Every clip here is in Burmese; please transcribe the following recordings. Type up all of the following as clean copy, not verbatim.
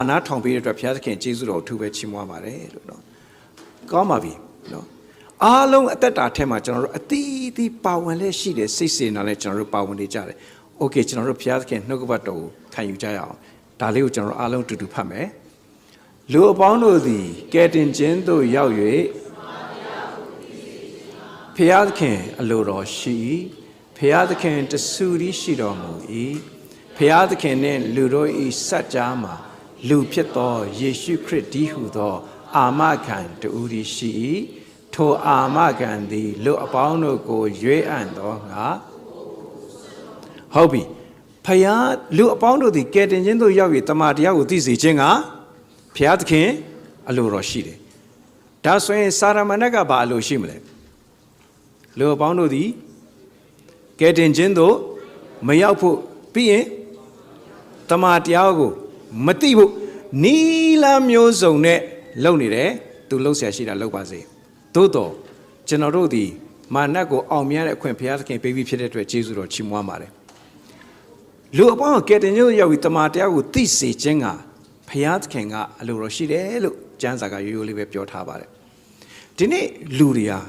နာထောင်ပေးတဲ့အတွက်ဘုရားသခင်ကျေးဇူးတော်အထူးပဲချီးမွမ်းပါတယ်လို့နော်ကောင်းပါပြီနော်အားလုံးအသက်တာထဲမှာကျွန်တော်တို့အသီးသီးပါဝင်လက်ရှိတဲ့စိတ်စေနာနဲ့ကျွန်တော်တို့ပါဝင်နေကြတယ်โอเคကျွန်တော်တို့ဘုရားသခင်နှုတ်ကပတ်တော်ကိုခံယူကြရအောင်ဒါလေးကိုကျွန်တော်တို့အားလုံးတူတူဖတ်မယ်လူအပေါင်းတို့သည်ကယ်တင်ခြင်းသို့ရောက်၍ဘုရားသခင်အလိုတော်ရှိဘုရားသခင်တဆူတည်းရှိတော်မူ၏ဘုရားသခင်နှင့်လူတို့၏စัจ जा မှာလူဖြစ်သောယေရှုခရစ်တည်းဟူသောအာမခံတူတည်းရှိ၏ထိုအာမခံသည်လူအပေါင်းတို့ကိုရွေးအံ့သောငါဟုတ်ပြီဖယားလူအပေါင်းတို့သည်ကယ်တင်ခြင်းသို့ရောက်၍တမန်တရားကိုသိစေခြင်းကဖယားသခင်အလိုတော်ရှိတယ်ဒါဆိုရင်စာရမဏေကဘာအလိုရှိမလဲလူအပေါင်းတို့သည်ကယ်တင်ခြင်းသို့မရောက်ဖို့ပြီးရင်တမန်တရားကိုမသိဖို့နီလာမျိုးစုံနဲ့လုပ်နေတယ်သူလှုပ်ရှားရှိတာလုပ်ပါစေသို့တော့ကျွန်တော်တို့ဒီမာနကိုအောင်မြင်တဲ့အခွင့်ဘုရားသခင်ပေးပြီးဖြစ်တဲ့အတွက်ကျေးဇူးတော်ချီးမွမ်းပါတယ်လူအပေါင်းကယ်တင်ခြင်းရောက်ပြီးတမန်တရားကိုသိစေခြင်းကဘုရားသခင်ကအလိုတော်ရှိတယ်လို့ကျမ်းစာကရိုးရိုးလေးပဲပြောထားပါတယ်ဒီနေ့လူတွေဟာ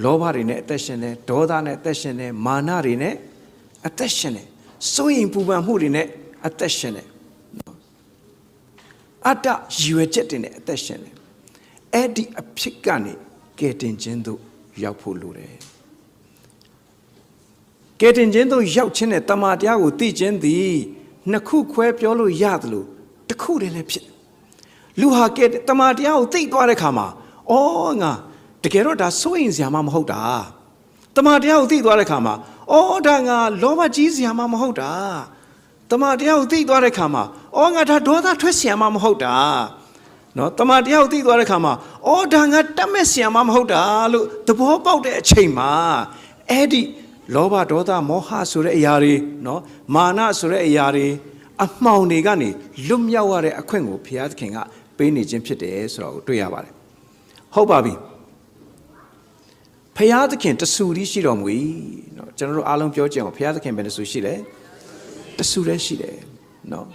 လောဘတွေနဲ့အသက်ရှင်တယ်ဒေါသနဲ့အသက်ရှင်တယ်မာနတွေနဲ့အသက်ရှင်တယ်စိုးရိမ်ပူပန်မှုတွေနဲ့အသက်ရှင်တယ်အတ္တရည်ရွယ်ချက်တွေနဲ့အသက်ရှင်တယ်အဲ့ဒီအဖြစ်ကနေကယ်တင်ခြင်းသို့ရောက်ဖို့လိုတယ်ကယ်တင်ခြင်းသို့ရောက်ခြင်းနဲ့တမန်တရားကိုသိခြင်းသည်နှစ်ခုခွဲပြောလို့ရတယ်လို့တစ်ခုတည်းလည်းဖြစ်လူဟာကယ်တမန်တရားကိုသိသွားတဲ့ခါမှာအော်ငါတကယ်တော့ဒါစိုးရင်စရာမှမဟုတ်တာတမန်တရားကိုသိသွားတဲ့ခါမှာအော်ဒါငါလောဘကြီးစရာမှမဟုတ်တာတမန်တရားကိုသိသွားတဲ့ခါမှာအော်ငါဒါဒေါသထွက်စရာမှမဟုတ်တာနော်တမန်တရားကိုသိသွားတဲ့ခါမှာအော်ဒါငါတတ်မဲ့စရာမှမဟုတ်တာလို့သဘောပေါက်တဲ့အချိန်မှာအဲ့ဒီလောဘဒေါသမောဟဆိုတဲ့အရာတွေနော်မာနဆိုတဲ့အရာတွေအမှောင်တွေကနေလွတ်မြောက်ရတဲ့အခွင့်ကိုဘုရားသခင်ကပေးနေခြင်းဖြစ်တယ်ဆိုတော့တွေ့ရပါတယ်ဟုတ်ပါပြီဘုရားသခင်တဆူတည်းရှိတော်မူ၏နော်ကျွန်တော်တို့အားလုံးပြောကြအောင်ဘုရားသခင်ဘယ်တဆူရှိလဲတဆူတည်းရှိတယ်နော်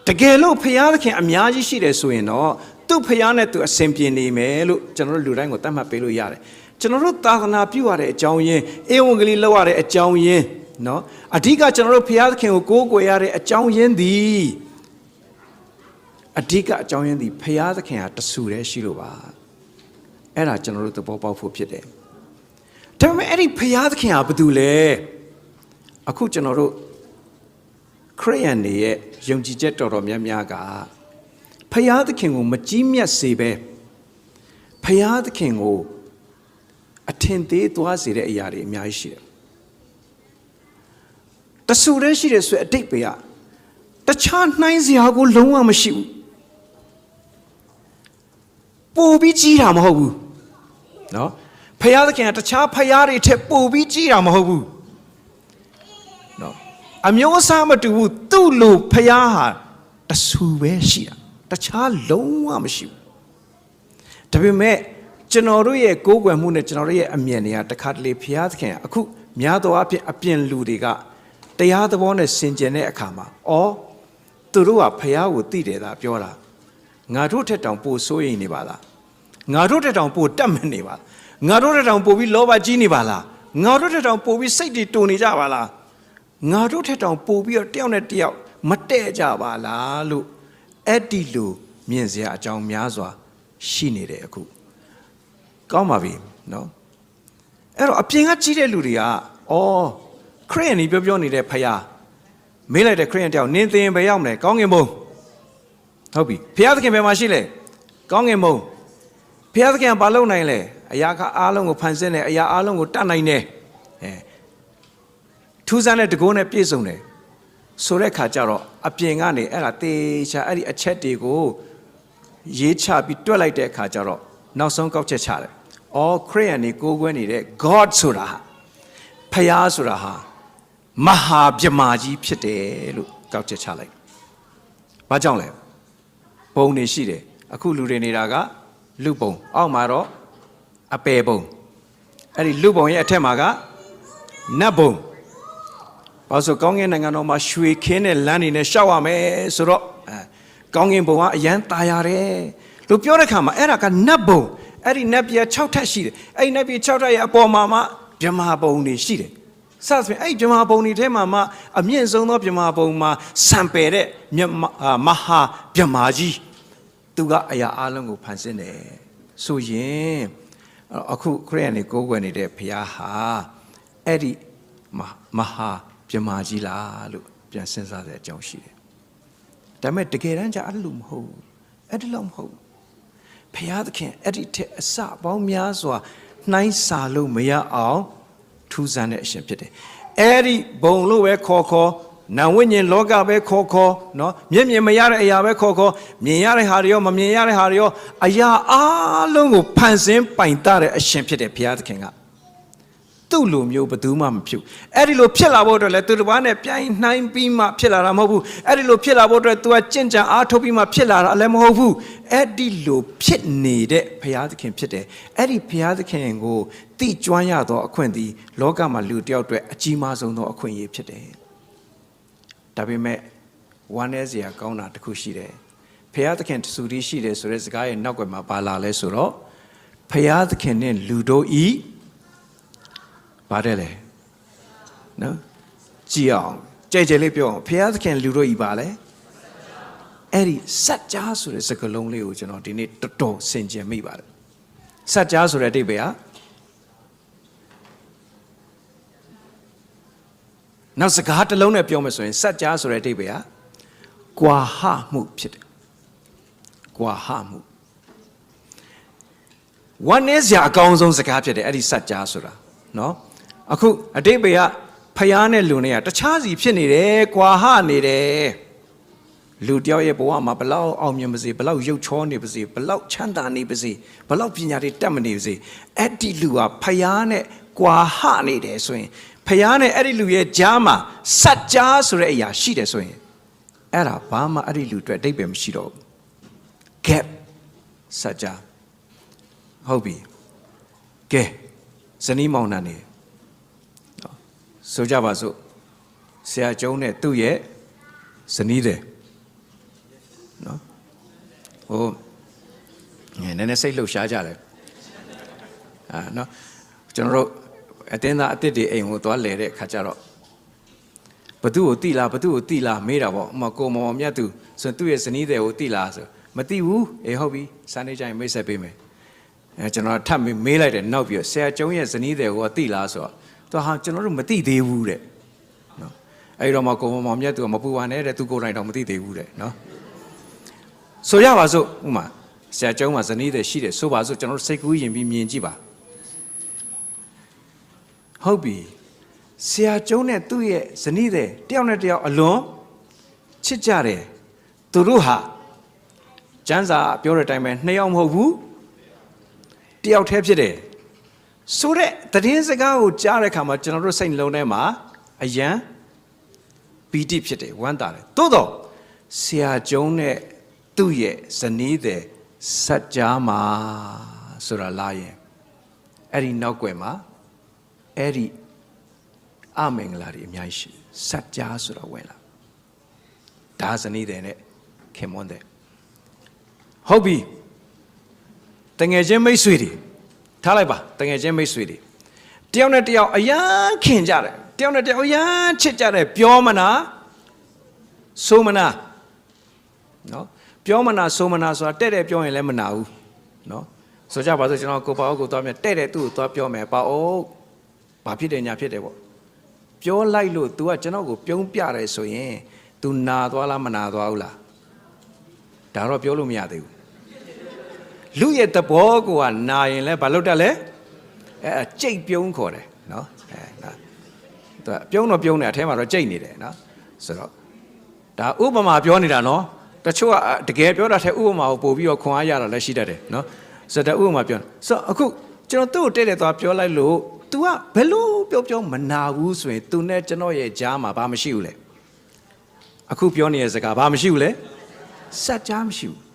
တကယ်လို့ဘုရားသခင်အများကြီးရှိတယ်ဆိုရင်တော့သူ့ဘုရားနဲ့သူအစဉ်ပြေနေမယ်လို့ကျွန်တော်တို့လူတိုင်းကိုသတ်မှတ်ပေးလို့ရတယ်ကျွန်တော်တို့သာသနာပြုရတဲ့အကြောင်းရင်းဧဝံဂေလိလောက်ရတဲ့အကြောင်းရင်းနော်အဓိကကျွန်တော်တို့ဘုရားသခင်ကိုကိုးကွယ်ရတဲ့အကြောင်းရင်းသည်အဓိကအကြောင်းရင်းသည်ဘုရားသခင်ဟာတဆူတည်းရှိလို့ပါအဲ့ဒါကျွန်တော်တို့သဘောပေါက်ဖို့ဖြစ်တယ်ဒါပေမဲ့အဲ့ဒီဘုရားသခင်ဟာဘာတူလဲအခုကျွန်တော်တို့ခရစ်ယာန်တွေရဲ့ယုံကြည်ချက်တော်တော်များများကဘုရားသခင်ကိုမကြီးမြတ်စေပဲဘုရားသခင်ကိုအထင်သေးသွားစေတဲ့အရာတွေအများကြီးရှိတယ်တဆူတည်းရှိတယ်ဆိုအတိတ်ပဲတခြားနှိုင်းစရာကိုလုံးဝမရှိဘူးပိုပြီးကြီးတာမဟုတ်ဘူးနော်ဘုရားသခင်ကတခြားဘုရားတွေထက်ပိုပြီးကြီးတာမဟုတ်ဘူးနော်အမျိုးအစားမတူဘူးသူ့လိုဘုရားဟာတဆူပဲရှိတာတခြားလုံးဝမရှိဘူးဒါပေမဲ့ကျွန်တော်တို့ရဲ့ကိုးကွယ်မှုနဲ့ကျွန်တော်တို့ရဲ့အမြင်တွေကတခါတလေဘုရားသခင်အခုများသောအားဖြင့်အပြင်လူတွေကတရားသဘောနဲ့ဆင်ခြင်တဲ့အခါမှာသူတို့ကဘုရားကိုသိတယ်သာပြောတာငါတို့ထက်တောင်ပိုစိုးရိမ်နေပါလားငါတို့ထက်တောင်ပိုတတ်မနေပါငါတို့ထက်တောင်ပိုပြီးလောဘကြီးနေပါလားငါတို့ထက်တောင်ပိုပြီးစိတ်တွေတုန်နေကြပါလားငါတို့ထက်တောင်ပိုပြီးတော့တယောက်နဲ့တယောက်မတည့်ကြပါလားလို့အဲ့ဒီလိုမြင်စရာအကြောင်းများစွာရှိနေတယ်အခုကောင်းပါပြီနော်အဲ့တော့အပြင်ကကြီးတဲ့လူတွေကခရစ်ယာန်ကြီးပြောနေတဲ့ဖယားမေးလိုက်တဲ့ခရစ်ယာန်တယောက်နင်းသင်ဘယ်ရောက်မလဲကောင်းငင်ဘုံဟုတ်ပြီဖယားသခင်ဘယ်မှာရှိလဲကောင်းငင်ဘုံဖယားသခင်ဘာလုပ်နိုင်လဲအရာအားလုံးကိုဖန်ဆင်းတယ်အရာအားလုံးကိုတတ်နိုင်တယ်ထူးဆန်းတဲ့တကုန်းနဲ့ပြည့်စုံတယ်ဆိုတဲ့ခါကျတော့အပြင်ကနေအဲ့ဒါတေချာအဲ့ဒီအချက်တွေကိုရေးချပြီးတွက်လိုက်တဲ့အခါကျတော့နောက်ဆုံးကောက်ချက်ချတယ်ခရစ်ယာန်ကိုကိုးကွယ်နေတဲ့ God ဆိုတာဖယားဆိုတာဟာမဟာဗြဟ္မာကြီးဖြစ်တယ်လို့ကောက်ချက်ချလိုက်။ဘာကြောင့်လဲ။ဘုံတွေရှိတယ်။အခုလူတွေနေတာကလူဘုံအောက်မှာတော့အပယ်ဘုံအဲ့ဒီလူဘုံရဲ့အထက်မှာကနတ်ဘုံဘာလို့ကောင်းကင်နိုင်ငံတော်မှာရွှေခင်းတဲ့လမ်းတွေနဲ့ရှောက်ရမယ်ဆိုတော့ ကောင်းကင်ဘုံကအယံตายရတယ်လို့ပြောတဲ့ခါမှာအဲ့ဒါကနတ်ဘုံအဲ့ဒီနတ်ပြည်6ထပ်ရှိတယ်အဲ့ဒီနတ်ပြည်6ထပ်ရဲ့အပေါ်မှာမှဗြဟ္မာဘုံတွေရှိတယ်စသဖြင့်အဲ့ဒီဗြဟ္မာဘုံတွေထဲမှာမှအမြင့်ဆုံးသောဗြဟ္မာဘုံမှာစံပယ်တဲ့မဟာဗြဟ္မာကြီးသူကအရာအလုံးကိုဖန်ဆင်းတယ်ဆိုရင်အခုခရစ်ယာန်တွေကိုးကွယ်နေတဲ့ဘုရားဟာအဲ့ဒီမဟာဗြဟ္မာကြီးလားလို့ပြန်စဉ်းစားတဲ့အကြောင်းရှိတယ်ဒါပေမဲ့တကယ်တမ်းကျအဲ့လိုမဟုတ်ဘူးအဲ့ဒီလောက်မဟုတ်ဘူးဘုရားသခင်အဲ့ဒီထက်အစပေါင်းများစွာနှိုင်းစာလို့မရအောင်ထူးဆန်းတဲ့အရှင်ဖြစ်တယ်အဲ့ဒီဘုံလို့ပဲခေါ်နာဝိညာဉ်လောကပဲခေါ်နော်မြင်မရတဲ့အရာပဲခေါ်မြင်ရတဲ့ဟာတွေရောမမြင်ရတဲ့ဟာတွေရောအရာအလုံးကိုဖန်ဆင်းပိုင်တတ်တဲ့အရှင်ဖြစ်တယ်ဘုရားသခင်ကသူ့လိုမျိုးဘယ်သူမှမဖြစ်အဲ့ဒီလိုဖြစ်လာဖို့အတွက်လည်းသူတစ်ပါးနဲ့ပြိုင်နှိုင်းပြီးမှဖြစ်လာတာမဟုတ်ဘူးအဲ့ဒီလိုဖြစ်လာဖို့အတွက်သူကကြင်ကြံအားထုတ်ပြီးမှဖြစ်လာတာလည်းမဟုတ်ဘူးအဲ့ဒီလိုဖြစ်နေတဲ့ဘုရားသခင်ဖြစ်တယ်အဲ့ဒီဘုရားသခင်ကိုသိကျွမ်းရသောအခွင့်အရေးလောကမှာလူတယောက်အတွက်အကြီးမားဆုံးသောအခွင့်အရေးဖြစ်တယ်ဒါပေမဲ့ဝမ်းနည်းစရာကောင်းတာတစ်ခုရှိတယ်ဘုရားသခင်တဆူတည်းရှိတယ်ဆိုတဲ့စကားရဲ့နောက်ွယ်မှာပါလာလဲဆိုတော့ဘုရားသခင်နဲ့လူတို့ဤပါတယ်လေနော်ကြည်အောင်ကြဲလေးပြောအောင်ဘုရားသခင်လူတို့ဤပါလေအဲ့ဒီစัจ जा ဆိုတဲ့စကားလုံးလေးကိုကျွန်တော်ဒီနေ့တော်တော်ဆင်ခြင်မိပါတယ်စัจ जा ဆိုတဲ့အဓိပ္ပာယ်ကနောက်စကားတစ်လုံးနဲ့ပြောမယ်ဆိုရင်စัจ जा ဆိုတဲ့အဓိပ္ပာယ်ကကွာဟမှုဖြစ်တယ်ကွာဟမှုဝမ်းနည်းစရာအကောင်းဆုံးစကားဖြစ်တယ်အဲ့ဒီစัจ जा ဆိုတာနော်အခုအဓိပ္ပာယ်ကဖျားနဲ့လူနဲ့ကတခြားစီဖြစ်နေတယ်ကွာဟနေတယ်လူတယောက်ရဲ့ဘဝမှာဘလောက်အောင်မြင်ပါစေဘလောက်ရုပ်ချောနေပါစေဘလောက်ချမ်းသာနေပါစေဘလောက်ပညာတွေတတ်မနေပါစေအဲ့ဒီလူကဖျားနဲ့ကွာဟနေတယ်ဆိုရင်ဖျားနဲ့အဲ့ဒီလူရဲ့ကြားမှာစัจ जा ဆိုတဲ့အရာရှိတယ်ဆိုရင်အဲ့ဒါဘာမှအဲ့ဒီလူအတွက်အဓိပ္ပာယ်မရှိတော့ဘူး gap စัจ जा ဟုတ်ပြီကဲဇနီးမောင်နှံနေဆိုကြပါစို့ဆရာကျုံးနဲ့သူ့ရဲ့ဇနီးတယ်နော်ဟိုနည်းနည်းစိတ်လှုပ်ရှားကြတယ်နော်ကျွန်တော်တို့အတင်းသားအစ်စ်တွေအိမ်ကိုသွားလဲတဲ့ခါကျတော့ဘသူ့ကိုတိလားမေးတာပေါ့ဥမာကိုမောင်မြတ်သူဆိုသူ့ရဲ့ဇနီးတယ်ကိုတိလားဆိုမတိဘူးအေးဟုတ်ပြီစာနေကြရင်မိတ်ဆက်ပေးမယ်ကျွန်တော်ထပ်မေးလိုက်တယ်နောက်ပြီးဆရာကျုံးရဲ့ဇနီးတယ်ကိုတိလားဆိုတော့သူဟာကျွန်တော်တို့မသိသေးဘူးတဲ့နော်အဲ့တော့မှကိုမောင်မြတ်သူကမပူပါနဲ့တဲ့သူကိုယ်တိုင်တော့မသိသေးဘူးတဲ့နော်ဆိုရပါစို့ဥမာဆရာကျုံးမှာဇနီးတယ်ရှိတယ်ဆိုပါစို့ကျွန်တော်တို့စိတ်ကူးရင်ပြီးမြင်ကြည့်ပါဟုတ်ပြီဆရာကျုံးနဲ့သူ့ရဲ့ဇနီးတယ်တယောက်နဲ့တယောက်အလွန်ချစ်ကြတယ်သူတို့ဟာကျမ်းစာပြောတဲ့အတိုင်းပဲနှစ်ယောက်မဟုတ်ဘူးတယောက်တည်းဖြစ်တယ်ဆိုတဲ့သတင်းစကားကိုကြားတဲ့အခါမှာကျွန်တော်တို့စိတ်နှလုံးထဲမှာအယံပီတိဖြစ်တယ်ဝမ်းသာတယ်သို့တော့ဆရာကျုံးနဲ့သူ့ရဲ့ဇနီးတဲ့စัจ जा မှာဆိုတာလာရင်အဲ့ဒီနောက်ွယ်မှာအဲ့ဒီအမင်္ဂလာတွေအများကြီးရှိစัจ जा ဆိုတာဝင်လာဒါဇနီးတဲ့နဲ့ခင်မွန်းတဲ့ဟုတ်ပြီတငယ်ချင်းမိတ်ဆွေတွေထားလိုက်ပါတငယ်ချင်းမိတ်ဆွေတွေတယောက်နဲ့တယောက်အယမ်းခင်ကြတယ်တယောက်နဲ့တယောက်အယမ်းချစ်ကြတယ်ပြောမနာဆိုမနာနော်ပြောမနာဆိုမနာဆိုတာတဲ့ပြောရင်လည်းမနာဘူးနော်ဆိုကြပါစို့ကျွန်တော်ကိုပါအုပ်ကိုသွားမြတဲ့သူ့ကိုသွားပြောမယ်ပါအုပ်ဘာဖြစ်တယ်ညာဖြစ်တယ်ပေါ့ပြောလိုက်လို့ तू ကကျွန်တော်ကိုပြုံးပြတယ်ဆိုရင် तू နာသွားလားမနာသွားဘူးလားဒါတော့ပြောလို့မရသေးဘူးလူရဲ့သဘောကိုကနာရင်လည်းဘာလုပ်တတ်လဲကြိတ်ပြုံးခေါ်တယ်နော်သူကပြုံးတော့ပြုံးတယ်အထဲမှာတော့ကြိတ်နေတယ်နော်ဆိုတော့ဒါဥပမာပြောနေတာနော်တချို့ကတကယ်ပြောတာထဲဥပမာကိုပို့ပြီးတော့ခွန်အားရတာလည်းရှိတတ်တယ်နော်ဆိုတော့ဥပမာပြောဆိုတော့အခုကျွန်တော်သူ့ကိုတဲ့သွားပြောလိုက်လို့ तू ကဘယ်လို့ပြောမနာဘူးဆိုရင် तू နဲ့ကျွန်တော်ရဲ့ကြားမှာဘာမရှိဘူးလဲအခုပြောနေတဲ့စကားဘာမရှိဘူးလဲစัจ जा မရှိဘူး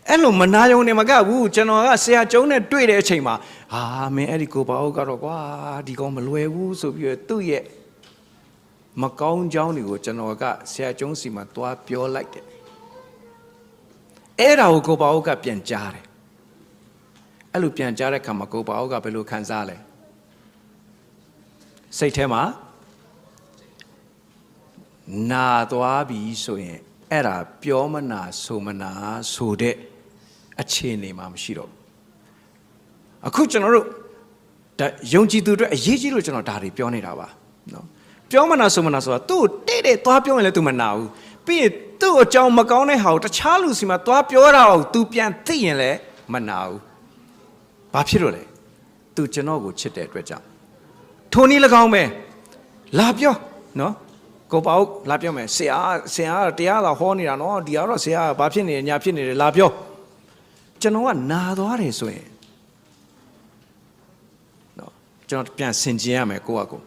အဲ့လိုမနာယုံနေမကဘူးကျွန်တော်ကဆရာကျုံးနဲ့တွေ့တဲ့အချိန်မှာဟာမင်းအဲ့ဒီကိုပါအုပ်ကတော့ကွာဒီကောင်မလွယ်ဘူးဆိုပြီးတော့သူ့ရဲ့မကောင်းကြောင်းတွေကိုကျွန်တော်ကဆရာကျုံးစီမှာတွားပြောလိုက်တယ် အဲ့ဒါကိုကိုပါဦးကပြန်ကြားတယ်အဲ့လိုပြန်ကြားတဲ့အခါမှာကိုပါဦးကဘယ်လိုခံစားလဲစိတ်ထဲမှာနာသွားပြီဆိုရင်အဲ့ဒါပြောမနာဆိုမနာဆိုတဲ့အခြေအနေမှာမရှိတော့အခုကျွန်တော်တို့ယုံကြည်သူတွေအရေးကြီးလို့ကျွန်တော်ဒါတွေပြောနေတာပါနော်ပြောမနာဆိုမနာဆိုတာသူ့တဲ့သွားပြောရင်လည်း तू မနာဘူးပြီးရင်သူ့အကြောင်းမကောင်းတဲ့ဟာကိုတခြားလူစီမှာသွားပြောတာကို तू ပြန်သိရင်လည်းမနာဘူးဘာဖြစ်လို့လဲ तू ကျွန်တော်ကိုချစ်တဲ့အတွက်ကြောင့်ထိုနည်း၎င်းပဲလာပြောနော်ကိုပေါ့လာပြောမယ်ဆရာတရားသာဟောနေတာနော်ဒီကတော့ဆရာဘာဖြစ်နေညာဖြစ်နေတယ်လာပြောကျွန်တော်ကနာသွားတယ်ဆိုရင်နော်ကျွန်တော်ပြန်ဆင်ခြင်ရမယ်ကိုယ့်အကို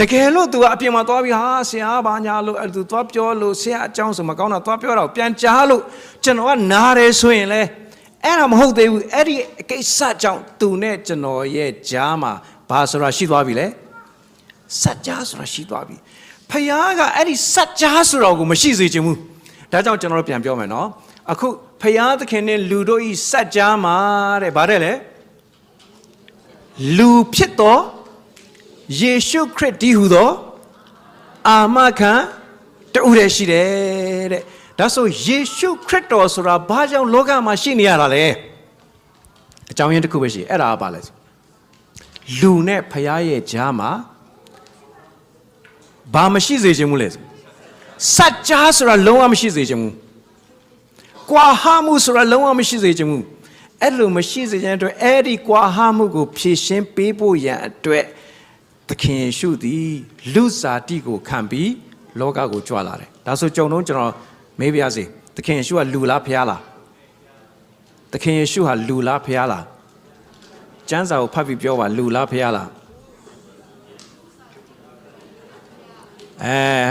တကယ်လို့ तू အပြင်မှာသွားပြီးဟာဆရာဘာညာလို့အဲ့ तू သွားပြောလို့ဆရာအကြောင်းဆိုမကောင်းတာသွားပြောတာကိုပြန်ကြားလို့ကျွန်တော်ကနားတယ်ဆိုရင်လေအဲ့ဒါမဟုတ်သေးဘူးအဲ့ဒီကိစ္စကြောင့် तू နဲ့ကျွန်တော်ရဲ့ကြားမှာဘာဆိုတာရှိသွားပြီလေစัจ जा ဆိုတာရှိသွားပြီဖယားကအဲ့ဒီစัจ जा ဆိုတော့ကိုမရှိစေချင်ဘူးဒါကြောင့်ကျွန်တော်ပြန်ပြောမယ်နော်အခုဖယားသခင်နဲ့လူတို့ဤစัจ जा မှာတဲ့ဗါတဲ့လေလူဖြစ်တော်ယေရှုခရစ်တည်းဟူသောအာမခံတူတယ်ရှိတယ်တဲ့ဒါဆိုယေရှုခရစ်တော်ဆိုတာဘာကြောင့်လောကမှာရှိနေရတာလဲအကြောင်းရင်းတစ်ခုပဲရှိအဲ့ဒါကဘာလဲလူနဲ့ဖယားရဲ့ကြားမှာဘာမရှိစေချင်ဘူးလဲစัจ जा ဆိုတာလုံးဝမရှိစေချင်ဘူးကွာဟမှုဆိုတာလုံးဝမရှိစေချင်ဘူးအဲ့လိုမရှိစေချင်တဲ့အတွက်အဲ့ဒီကွာဟမှုကိုဖြည့်ရှင်းပေးဖို့ရန်အတွက်သခင်ယေရှုသည်လူစားတိကိုခံပြီးလောကကိုကြွလာတယ်ဒါဆိုကြုံတော့ကျွန်တော်မေးပြစေသခင်ယေရှုကလူလားဖယားလားသခင်ယေရှုဟာလူလားဖယားလားကျမ်းစာကိုဖတ်ပြီးပြောပါလူလားဖယားလား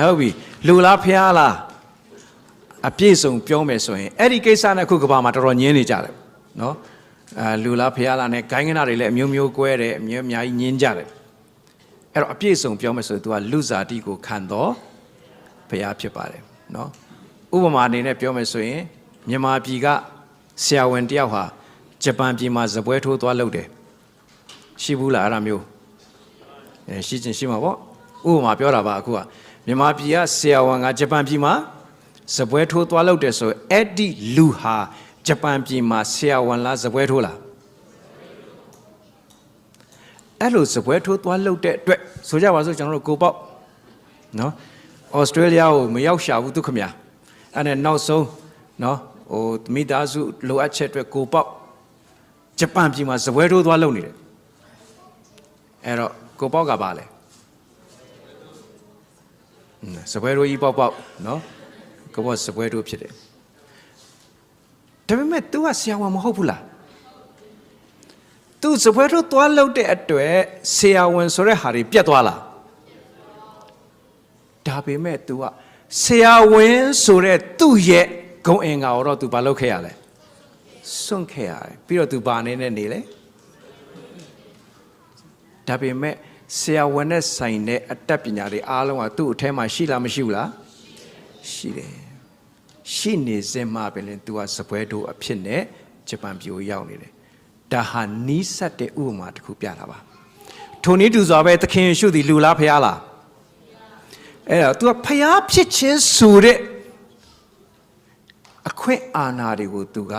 ဟုတ်ပြီလူလားဖျားလားအပြည့်စုံပြောမယ်ဆိုရင်အဲ့ဒီကိစ္စနဲ့အခုကဘာမှာတော်တော်ညင်းနေကြတယ်နော်လူလားဖျားလားနဲ့ဂိုင်းကနာတွေလည်းအမျိုးမျိုးကွဲတယ်အများကြီးညင်းကြတယ်အဲ့တော့အပြည့်စုံပြောမယ်ဆိုရင် तू ကလူစားတိကိုခံတော့ဖျားဖြစ်ပါတယ်နော်ဥပမာအနေနဲ့ပြောမယ်ဆိုရင်မြန်မာပြည်ကဆရာဝန်တယောက်ဟာဂျပန်ပြည်မှာဇပွဲထိုးသွားလုပ်တယ်ရှိဘူးလားအဲ့ဒါမျိုးရှိချင်းရှိမှာပေါ့ဥပမာပြောတာပါအခုကမြန်မာပြည်ကဆရာဝန်ကဂျပန်ပြည်မှာဇပွဲထိုးသွားလုပ်တယ်ဆိုအဲ့ဒီလူဟာဂျပန်ပြည်မှာဆရာဝန်လားဇပွဲထိုးလားအဲ့လိုဇပွဲထိုးသွားလုပ်တဲ့အတွက်ဆိုကြပါစို့ကျွန်တော်တို့ကိုပေါ့နော်ဩစတြေးလျကိုမရောက်ရှာဘူးသူခင်ဗျာအဲ့နဲ့နောက်ဆုံးနော်ဟိုမိသားစုလိုအပ်ချက်အတွက်ကိုပေါ့ဂျပန်ပြည်မှာဇပွဲထိုးသွားလုပ်နေတယ်အဲ့တော့ကိုပေါ့ကပါလဲစပွဲတို့ကြီးပေါက်နော်ကဘောစပွဲတို့ဖြစ်တယ်ဒါပေမဲ့ तू ကဆရာဝန်မဟုတ်ဘူးလား तू စပွဲတို့သွားလို့တဲ့အတွက်ဆရာဝန်ဆိုတဲ့ဟာတွေပြတ်သွားလားဒါပေမဲ့ तू ကဆရာဝန်ဆိုတဲ့သူ့ရဲ့ဂုဏ်အင်္ဂါကိုတော့ तू ဘာလုပ်ခဲ့ရလဲစွန့်ခဲ့ရတယ်ပြီးတော့ तू ဘာအနေနဲ့နေလဲဒါပေမဲ့ဆရာဝန်နဲ့ဆိုင်တဲ့အတတ်ပညာတွေအားလုံးကသူ့အထဲမှာရှိလားမရှိဘူးလားရှိတယ်ရှိနေစမှပဲလေ तू ကစပွဲတို့အဖြစ်နဲ့ဂျပန်ပြည်ကိုရောက်နေတယ်ဒါဟာနီးစပ်တဲ့ဥပမာတစ်ခုပြတာပါထိုနည်းတူစွာပဲသခင်ယေရှုသည်လူလားဖျားလားအဲ့တော့ तू ကဖျားဖြစ်ခြင်းဆိုတဲ့အခွင့်အာဏာတွေကို तू က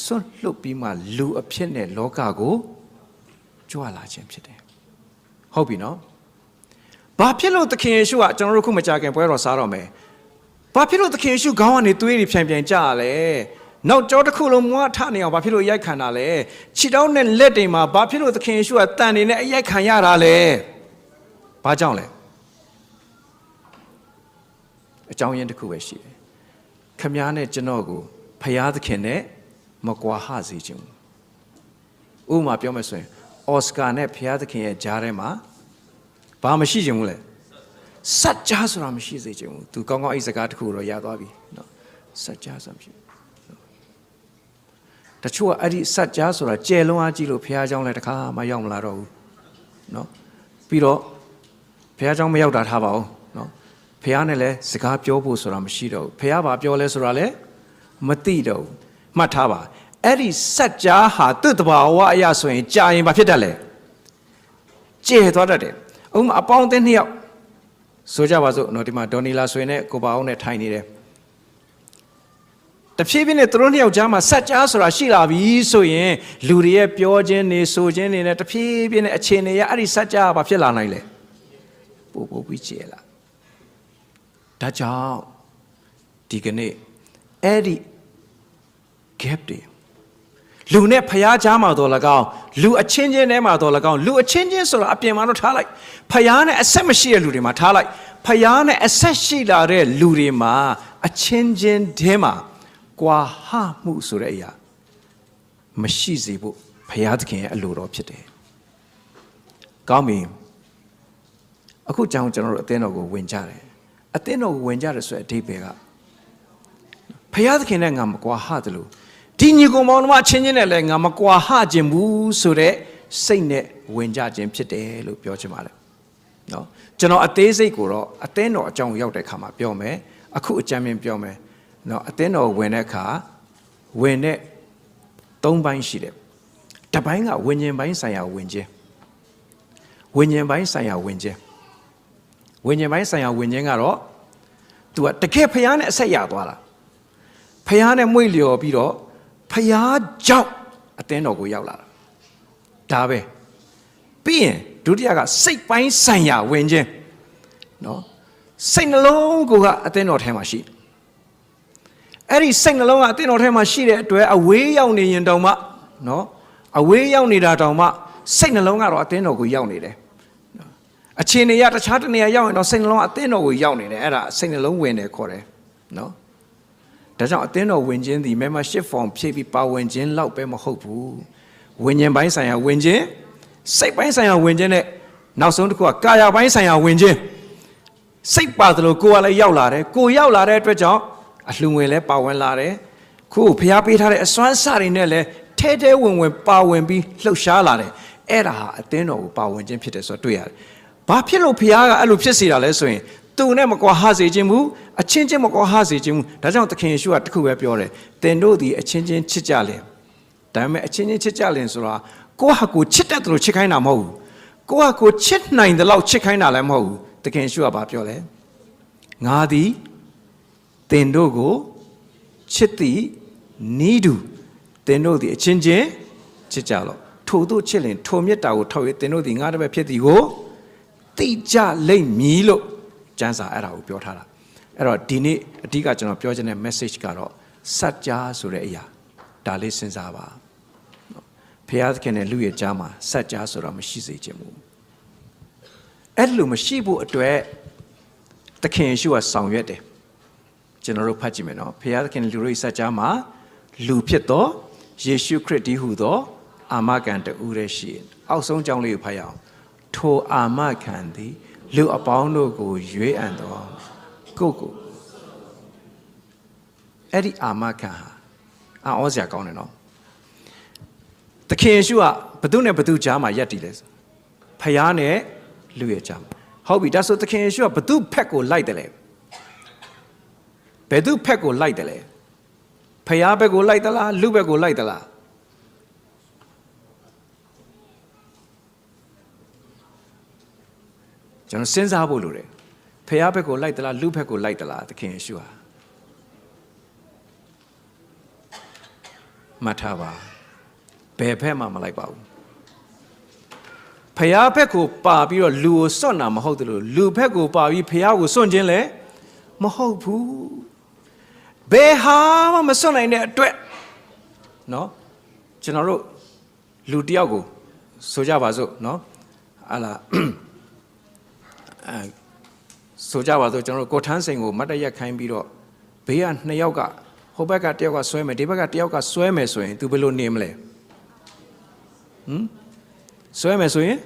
စွန့်လွတ်ပြီးမှလူအဖြစ်နဲ့လောကကိုကြွလာခြင်းဖြစ်တယ်ဟုတ်ပြီနော်ဘာဖြစ်လို့သခင်ယေရှုကကျွန်တော်တို့ခုမကြခင်ပွဲတော်စားတော့မယ်ဘာဖြစ်လို့သခင်ယေရှုခေါင်းကနေသွေးတွေဖြန်ပြန်ကြရလဲနောက်ကြောတစ်ခုလုံးမွားထနေအောင်ဘာဖြစ်လို့ရိုက်ခံတာလဲခြေထောက်နဲ့လက်တွေမှာဘာဖြစ်လို့သခင်ယေရှုကတန်နေနဲ့အရိုက်ခံရတာလဲဘာကြောင့်လဲအကြောင်းရင်းတစ်ခုပဲရှိတယ်ခမည်းနဲ့ကျွန်တော်ကိုဖယားသခင်နဲ့မကွာဟစေခြင်းဥပမာပြောမယ်ဆိုရင်အော်စကာနဲ့ဖျားသခင်ရဲ့ဂျားထဲမှာဘာမရှိချင်ဘူးလဲစัจ जा ဆိုတာမရှိစေချင်ဘူးသူကောင်းကောင်းအဲ့စကားတစ်ခုတော့ရသွားပြီနော်စัจ जा ဆိုတာမရှိတချို့ကအဲ့ဒီစัจ जा ဆိုတာကျယ်လွန်အားကြီးလို့ဖျားเจ้าလည်းတခါမှရောက်မလာတော့ဘူးနော်ပြီးတော့ဖျားเจ้าမရောက်တာထားပါဦးနော်ဖျားနဲ့လည်းစကားပြောဖို့ဆိုတာမရှိတော့ဘူးဖျားဘာပြောလဲဆိုတာလည်းမသိတော့ဘူး မှတ်ထားပါအဲ့ဒီစัจ जा ဟာသူ့တဘာဝအရာဆိုရင်ကြာရင်ဘာဖြစ်တတ်လဲကျဲသွားတတ်တယ်ဥပမာအပေါင်းအသင်းနှစ်ယောက်ဆိုကြပါစို့နော်ဒီမှာဒေါ်နီလာဆွေနဲ့ကိုပါအောင်နဲ့ထိုင်နေတယ်တဖြည်းဖြည်းနဲ့သူတို့နှစ်ယောက်ကြားမှာစัจ जा ဆိုတာရှိလာပြီဆိုရင်လူတွေရဲ့ပြောခြင်းနေဆိုခြင်းနေနဲ့တဖြည်းဖြည်းနဲ့အခြေအနေရအဲ့ဒီစัจ जा ဘာဖြစ်လာနိုင်လဲပို့ပြီးကျဲလာဒါကြောင့်ဒီကနေ့အဲ့ဒီ gap တွေလူနဲ့ဖျားကြားမှာတော့၎င်းလူအချင်းချင်းထဲမှာတော့၎င်းလူအချင်းချင်းဆိုတာအပြင်မှာတော့ထားလိုက်ဖျားနဲ့အဆက်မရှိတဲ့လူတွေမှာထားလိုက်ဖျားနဲ့အဆက်ရှိလာတဲ့လူတွေမှာအချင်းချင်းထဲမှာကွာဟမှုဆိုတဲ့အရာမရှိစေဖို့ဖျားသခင်ရဲ့အလိုတော်ဖြစ်တယ်။ကောင်းပြီအခုကြောင့်ကျွန်တော်တို့အသင်းတော်ကိုဝင်ကြတယ်အသင်းတော်ကိုဝင်ကြတယ်ဆိုတဲ့အဓိပ္ပာယ်ကဖျားသခင်နဲ့ငါမကွာဟသလိုဒီညီကောင်မောင်နှမအချင်းချင်းနဲ့လည်းငါမကွာဟခြင်းဘူးဆိုတဲ့စိတ်နဲ့ဝင်ကြခြင်းဖြစ်တယ်လို့ပြောချင်ပါတယ်နော်ကျွန်တော်အသေးစိတ်ကိုတော့အသင်းတော်အကြောင်းရောက်တဲ့ခါမှာပြောမယ်အခုအကြမ်းမြင်ပြောမယ်နော်အသင်းတော်ဝင်တဲ့အခါဝင်တဲ့၃ပိုင်းရှိတယ်တစ်ပိုင်းကဝိညာဉ်ပိုင်းဆိုင်ရာဝင်ခြင်းဝိညာဉ်ပိုင်းဆိုင်ရာဝင်ခြင်းဝိညာဉ်ပိုင်းဆိုင်ရာဝင်ခြင်းကတော့သူကတကယ်ဖျားနဲ့အဆက်ရသွားတာဖျားနဲ့မွေ့လျော်ပြီးတော့ဖျားကြောင့်အသင်းတော်ကိုရောက်လာတာဒါပဲပြီးရင်ဒုတိယကစိတ်ပိုင်းဆိုင်ရာဝင်ခြင်းနော်စိတ်နှလုံးကိုကအသင်းတော်ထဲမှာရှိအဲ့ဒီစိတ်နှလုံးကအသင်းတော်ထဲမှာရှိတဲ့အတွက်အဝေးရောက်နေရင်တောင်မှနော်အဝေးရောက်နေတာတောင်မှစိတ်နှလုံးကတော့အသင်းတော်ကိုရောက်နေတယ်အခြေအနေရတခြားတနေရာရောက်ရင်တော့စိတ်နှလုံးအသင်းတော်ကိုရောက်နေတယ်အဲ့ဒါစိတ်နှလုံးဝင်တယ်ခေါ်တယ်နော်ဒါကြောင့်အသင်းတော်ဝင်ခြင်းဒီ membership form ဖြည့်ပြီးပါဝင်ခြင်းလောက်ပဲမဟုတ်ဘူးဝိညာဉ်ပိုင်းဆိုင်ရာဝင်ခြင်းစိတ်ပိုင်းဆိုင်ရာဝင်ခြင်းနဲ့နောက်ဆုံးတစ်ခုကကာယပိုင်းဆိုင်ရာဝင်ခြင်းစိတ်ပါတယ်လို့ကိုယ်ကလည်းရောက်လာတယ်ကိုယ်ရောက်လာတဲ့အတွက်ကြောင့်အလှငွေလည်းပါဝင်လာတယ်ခုဖျားပေးထားတဲ့အစွမ်းစတွေနဲ့လည်းထဲထဲဝင်ဝင်ပါဝင်ပြီးလှုပ်ရှားလာတယ်အဲ့ဒါဟာအသင်းတော်ကိုပါဝင်ခြင်းဖြစ်တယ်ဆိုတော့တွေ့ရတယ်ဘာဖြစ်လို့ဖျားကအဲ့လိုဖြစ်စေတာလဲဆိုရင်သူနဲ့မကွာဟစေခြင်းဘူးအချင်းချင်းမကွာဟစေခြင်းဘူးဒါကြောင့်သခင်ယေရှုကတခုပဲပြောတယ်သင်တို့ဒီအချင်းချင်းချစ်ကြလင်ဒါပေမဲ့အချင်းချင်းချစ်ကြလင်ဆိုတာကိုယ့်ဟာကိုချစ်တတ်တယ်လို့ချစ်ခိုင်းတာမဟုတ်ဘူးကိုယ့်ဟာကိုချစ်နိုင်တယ်လို့ချစ်ခိုင်းတာလည်းမဟုတ်ဘူးသခင်ယေရှုကဘာပြောလဲငါသည်သင်တို့ကိုချစ်သည်နီးတူသင်တို့သည်အချင်းချင်းချစ်ကြလော့ထို့သို့ချစ်လင်ထိုမေတ္တာကိုထောက်၍သင်တို့သည်ငါတပည့်ဖြစ်သည်ကိုသိကြလိမ့်မည်လို့ကျမ်းစာအဲ့ဒါကိုပြောထားတာအဲ့တော့ဒီနေ့အဓိကကျွန်တော်ပြောချင်တဲ့ message ကတော့စัจ जा ဆိုတဲ့အရာဒါလေးစဉ်းစားပါဖျားသခင်နဲ့လူရဲ့ကြားမှာစัจ जा ဆိုတာမရှိစေချင်ဘူးအဲ့လိုမရှိဖို့အတွက်သခင်ယေရှုကဆောင်ရွက်တယ်ကျွန်တော်တို့ဖတ်ကြည့်မယ်နော်ဖျားသခင်လူတို့ရဲ့စัจ जा မှာလူဖြစ်သောယေရှုခရစ်တည်းဟူသောအာမခံတူရဲ့ရှိအောက်ဆုံးကြောင်းလေးကိုဖတ်ရအောင်ထိုအာမခံသည်လူအပေါင်းတို့ကိုရွေးအံ့သောကိုအဲ့ဒီအာမခံဟာအောစရာကောင်းတယ်နော်သခင်ယေရှုကဘသူနဲ့ဘသူကြားမှာယက်တည်လဲဖယားနဲ့လူရဲ့ကြားမှာဟုတ်ပြီဒါဆိုသခင်ယေရှုကဘသူဖက်ကိုလိုက်တယ်လဲဘယ်သူဖက်ကိုလိုက်တယ်လဲဖယားဘက်ကိုလိုက်သလားလူဘက်ကိုလိုက်သလားကျွန်တော်စဉ်းစားဖို့လိုတယ်ဖယားဘက်ကိုလိုက်သလားလူဘက်ကိုလိုက်သလားသခင်ယေရှုဟာမှတ်ထားပါဘယ်ဘက်မှမလိုက်ပါဘူးဖယားဘက်ကိုပါပြီးတော့လူကိုစွန့်တာမဟုတ်တယ်လို့လူဘက်ကိုပါပြီးဖယားကိုစွန့်ခြင်းလည်းမဟုတ်ဘူးဘယ်ဟာမှမစွန့်နိုင်တဲ့အတွက်နော်ကျွန်တော်တို့လူတယောက်ကိုဆိုကြပါစို့နော်ဟာလားဆိုကြပါစို့ကျွန်တော်တို့ကိုထန်းစိန်ကိုမတ်တရက်ခိုင်းပြီးတော့ဘေးက2ယောက်ကဟိုဘက်က1ယောက်ကဆွဲမယ်ဒီဘက်က1ယောက်ကဆွဲမယ်ဆိုရင် तू ဘယ်လိုနေမလဲဆွဲမယ်ဆိုရင်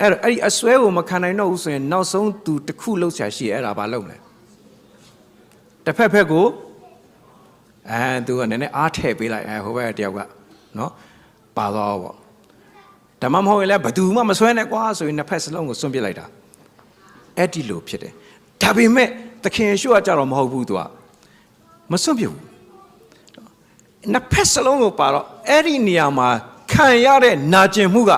အဲ့ဒီအဆွဲကိုမခံနိုင်တော့ဘူးဆိုရင်နောက်ဆုံး तू တစ်ခုလောက်ဆရာရှိအဲ့ဒါဘာလုပ်မလဲတစ်ဖက်ဖက်ကိုသူကနည်းနည်းအားထည့်ပေးလိုက်ဟိုဘက်က1ယောက်ကနော်ပါတော့ပေါ့ဓမ္မမဟုတ်ရင်လည်းဘယ်သူမှမဆွဲနဲ့ကွာဆိုရင်နှစ်ဖက်စလုံးကိုစွန့်ပစ်လိုက်တာအဲ့ဒီလိုဖြစ်တယ်ဒါပေမဲ့သခင်ယေရှုကကြတော့မဟုတ်ဘူးသူကမစွန့်ပစ်ဘူး နှစ်ဖက်စလုံးကိုပါတော့အဲ့ဒီနေရာမှာခံရတဲ့နာကျင်မှုက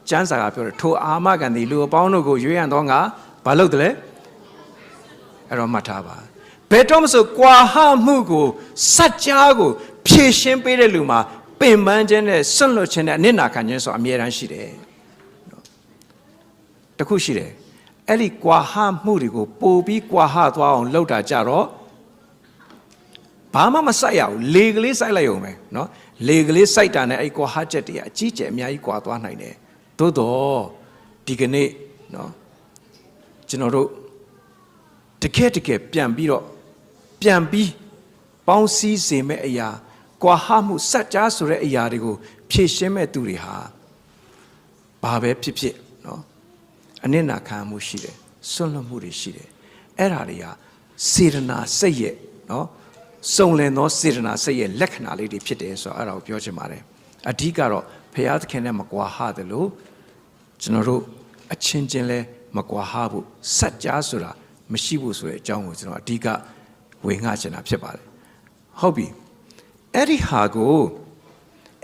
ကျမ်းစာကပြောတယ်ထိုအာမခံသည်လူအပေါင်းတို့ကိုရွေးရန်တော့ငါဘာလုပ်တယ်လဲအဲ့တော့မှတ်ထားပါဘယ်တော့မှဆိုကွာဟမှုကိုစัจ जा ကိုဖြည့်ရှင်းပေးတဲ့လူမှာပင်ပန်းခြင်းနဲ့ဆွန့်လွတ်ခြင်းနဲ့အနစ်နာခံခြင်းဆိုအမြဲတမ်းရှိတယ်တခုရှိတယ်အဲ့ဒီကွာဟမှုတွေကိုပို့ပြီးကွာဟသွားအောင်လုပ်တာကြတော့ဘာမှမစိုက်ရဘူးလေကလေးစိုက်လိုက်ရုံပဲเนาะလေကလေးစိုက်တာနဲ့အဲ့ကွာဟချက်တွေအကြီးကျယ်အများကြီးကွာသွားနိုင်တယ်သို့တော့ဒီကနေ့เนาะကျွန်တော်တို့တကယ်ပြန်ပြီးပေါင်းစည်းစေမဲ့အရာကွာဟမှုစัจ जा ဆိုတဲ့အရာတွေကိုဖြည့်ရှင်းမဲ့သူတွေဟာဘာပဲဖြစ်ဖြစ်เนาะအနစ်နာခံမှုရှိတယ်ဆွန့်လွတ်မှုတွေရှိတယ်အဲ့ဒါတွေကစေတနာစိတ်ရဲ့เนาะစုံလင်သောစေတနာစိတ်ရဲ့လက္ခဏာလေးတွေဖြစ်တယ်ဆိုတော့အဲ့ဒါကိုပြောချင်ပါတယ်အဓိကတော့ဘုရားသခင်နဲ့မကွာဟတယ်လို့ကျွန်တော်တို့အချင်းချင်းလဲမကွာဟဖို့စัจ जा ဆိုတာမရှိဘူးဆိုတဲ့အကြောင်းကိုကျွန်တော်အဓိကဝေငှချင်တာဖြစ်ပါတယ်ဟုတ်ပြီအဲ့ဒီဟာကို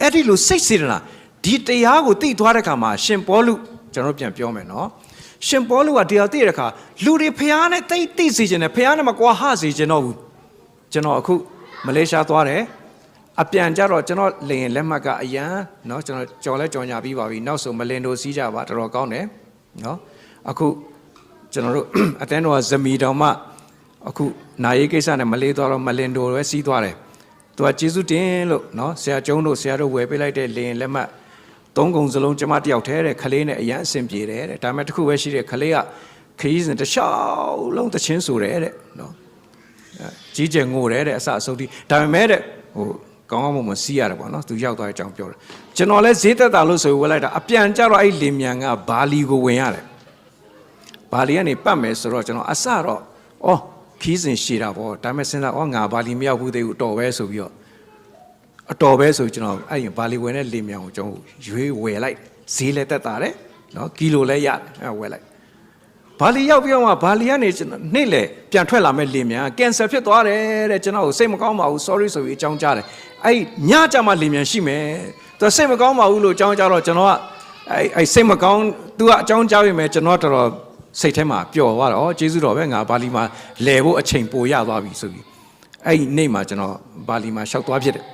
အဲ့ဒီလိုစိတ်စေတနာဒီတရားကိုသိသွားတဲ့အခါမှာရှင်ပေါလုကျွန်တော်ပြန်ပြောမယ်နော်ရှင်ပေါလုကတရားသိတဲ့အခါလူတွေဖျားနဲ့သိစေခြင်းနဲ့ဖျားနဲ့မကွာဟစေခြင်းတော့ဘူးကျွန်တော်အခုမလေးရှားသွားတယ်အပြန်ကြတော့ကျွန်တော်လေရင်လက်မှတ်ကအရန်เนาะကျွန်တော်ကြော်လဲကြော်ညာပြီးပါပြီနောက်ဆိုမလင်တို့စီးကြပါတော်တော်ကောင်းတယ်เนาะအခုကျွန်တော်တို့အတန်းတော်ဇမီတော်မှအခုနာရေးကိစ္စနဲ့မလေးသွားတော့မလင်တို့ပဲစီးသွားတယ်သူကကျေးဇူးတင်လို့เนาะဆရာကျုံးတို့ဆရာတို့ဝယ်ပေးလိုက်တဲ့လေရင်လက်မှတ်သုံးကုံစလုံးကျမတယောက်တည်းတဲ့ခလေးနဲ့အရန်အဆင်ပြေတယ်တဲ့ဒါပေမဲ့တစ်ခုပဲရှိတယ်ခလေးကခရီးစဉ်တစ်လျှောက်လုံးသချင်းဆိုတယ်တဲ့เนาะကြီးကျယ်ငိုတယ်တဲ့အစအဆုံးထိဒါပေမဲ့တဲ့ဟိုကောင်းကောင်းမွန်စီးရတယ်ပေါ့နော်သူရောက်သွားတဲ့အကြောင်းပြောတယ်ကျွန်တော်လည်းဈေးသက်တာလို့ဆိုဝယ်လိုက်တာအပြန်ကြတော့အဲ့လင်မြန်ကဘာလီကိုဝင်ရတယ်ဘာလီကနေပတ်မယ်ဆိုတော့ကျွန်တော်အစတော့ဩခီးစဉ်ရှည်တာပေါ့ဒါပေမဲ့စဉ်းစားဩငါဘာလီမရောက်ဘူးသေးဘူးတော်ပဲဆိုပြီးတော့အတော်ပဲဆိုကျွန်တော်အဲ့ရင်ဘာလီဝင်တဲ့လင်မြန်ကိုကျွန်တော်ရွေးဝယ်လိုက်ဈေးလည်းသက်တာတယ်နော်ကီလိုလည်းရတယ်အဲ့ဝယ်လိုက်ဘာလီရောက်ပြီးတော့ဘာလီကနေနေ့လေပြန်ထွက်လာမဲ့လင်မြန်ကင်ဆာဖြစ်သွားတယ်တဲ့ကျွန်တော်စိတ်မကောင်းပါဘူး sorry ဆိုပြီးအကြောင်းကြားတယ်အဲ့ညကြမှာလင်မြန်ရှိမယ်သူစိတ်မကောင်းပါဘူးလို့အကြောင်းကြားတော့ကျွန်တော်ကအဲ့စိတ်မကောင်းသူကအကြောင်းကြားပြီးမယ်ကျွန်တော်တော်စိတ်ထဲမှာပျော်သွားတော့ကျေးဇူးတော်ပဲငါဘာလီမှာလဲဖို့အချိန်ပိုရသွားပြီဆိုပြီးအဲ့ဒီနေ့မှာကျွန်တော်ဘာလီမှာရှောက်သွားဖြစ်တယ်